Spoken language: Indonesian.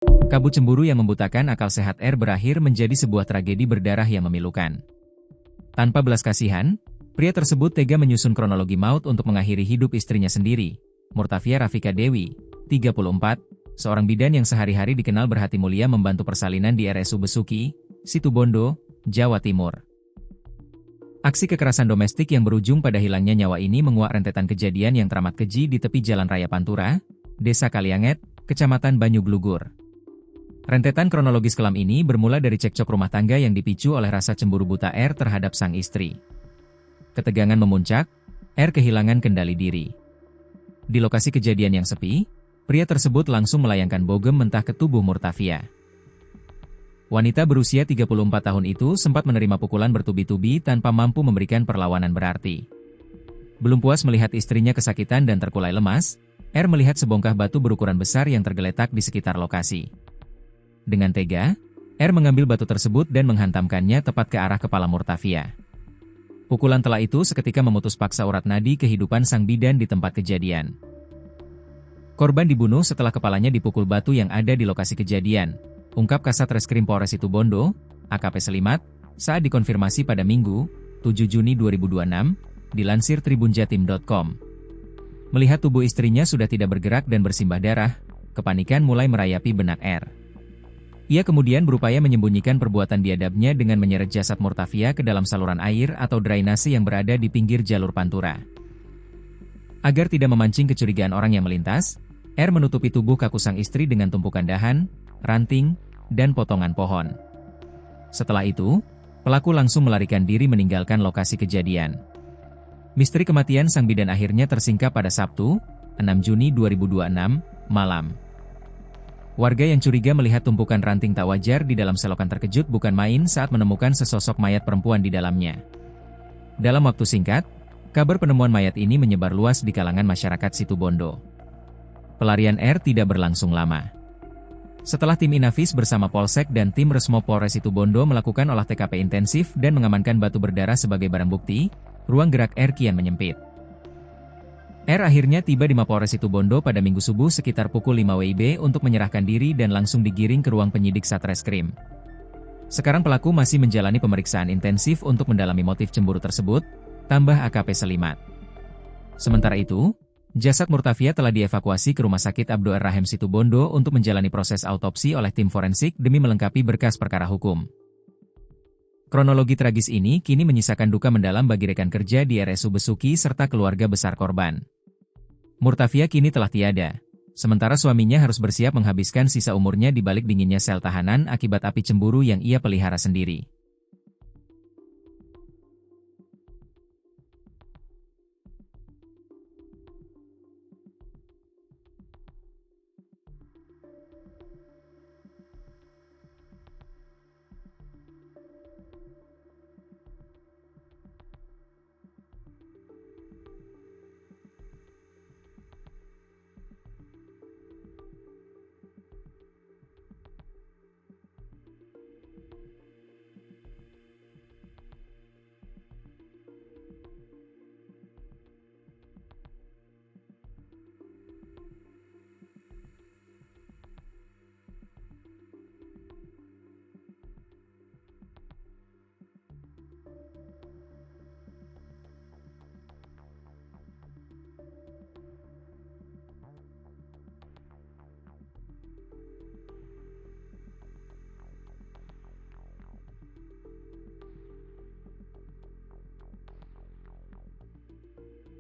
Kabut cemburu yang membutakan akal sehat R berakhir menjadi sebuah tragedi berdarah yang memilukan. Tanpa belas kasihan, pria tersebut tega menyusun kronologi maut untuk mengakhiri hidup istrinya sendiri, Murtafia Rafika Dewi, 34, seorang bidan yang sehari-hari dikenal berhati mulia membantu persalinan di RSU Besuki, Situbondo, Jawa Timur. Aksi kekerasan domestik yang berujung pada hilangnya nyawa ini menguak rentetan kejadian yang teramat keji di tepi Jalan Raya Pantura, Desa Kalianget, Kecamatan Banyuglugur. Rentetan kronologis kelam ini bermula dari cekcok rumah tangga yang dipicu oleh rasa cemburu buta R terhadap sang istri. Ketegangan memuncak, R kehilangan kendali diri. Di lokasi kejadian yang sepi, pria tersebut langsung melayangkan bogem mentah ke tubuh Murtafia. Wanita berusia 34 tahun itu sempat menerima pukulan bertubi-tubi tanpa mampu memberikan perlawanan berarti. Belum puas melihat istrinya kesakitan dan terkulai lemas, R melihat sebongkah batu berukuran besar yang tergeletak di sekitar lokasi. Dengan tega, R mengambil batu tersebut dan menghantamkannya tepat ke arah kepala Murtafia. Pukulan telak itu seketika memutus paksa urat nadi kehidupan sang bidan di tempat kejadian. Korban dibunuh setelah kepalanya dipukul batu yang ada di lokasi kejadian, ungkap Kasat Reskrim Polres Situbondo, AKP Selimat, saat dikonfirmasi pada Minggu, 7 Juni 2026, dilansir tribunjatim.com. Melihat tubuh istrinya sudah tidak bergerak dan bersimbah darah, kepanikan mulai merayapi benak R. Ia kemudian berupaya menyembunyikan perbuatan biadabnya dengan menyeret jasad Murtafia ke dalam saluran air atau drainase yang berada di pinggir jalur Pantura. Agar tidak memancing kecurigaan orang yang melintas, R menutupi tubuh kaku sang istri dengan tumpukan dahan, ranting, dan potongan pohon. Setelah itu, pelaku langsung melarikan diri meninggalkan lokasi kejadian. Misteri kematian sang bidan akhirnya tersingkap pada Sabtu, 6 Juni 2026, malam. Warga yang curiga melihat tumpukan ranting tak wajar di dalam selokan terkejut bukan main saat menemukan sesosok mayat perempuan di dalamnya. Dalam waktu singkat, kabar penemuan mayat ini menyebar luas di kalangan masyarakat Situbondo. Pelarian R tidak berlangsung lama. Setelah tim Inafis bersama Polsek dan tim Resmo Polres Situbondo melakukan olah TKP intensif dan mengamankan batu berdarah sebagai barang bukti, ruang gerak R kian menyempit. R akhirnya tiba di Mapolres Situbondo pada Minggu subuh sekitar pukul 5 WIB untuk menyerahkan diri dan langsung digiring ke ruang penyidik Satreskrim. Sekarang pelaku masih menjalani pemeriksaan intensif untuk mendalami motif cemburu tersebut, tambah AKP Selimat. Sementara itu, jasad Murtafia telah dievakuasi ke Rumah Sakit Abdo Ar-Rahim Situbondo untuk menjalani proses autopsi oleh tim forensik demi melengkapi berkas perkara hukum. Kronologi tragis ini kini menyisakan duka mendalam bagi rekan kerja di RSU Besuki serta keluarga besar korban. Murtafia kini telah tiada, sementara suaminya harus bersiap menghabiskan sisa umurnya di balik dinginnya sel tahanan akibat api cemburu yang ia pelihara sendiri.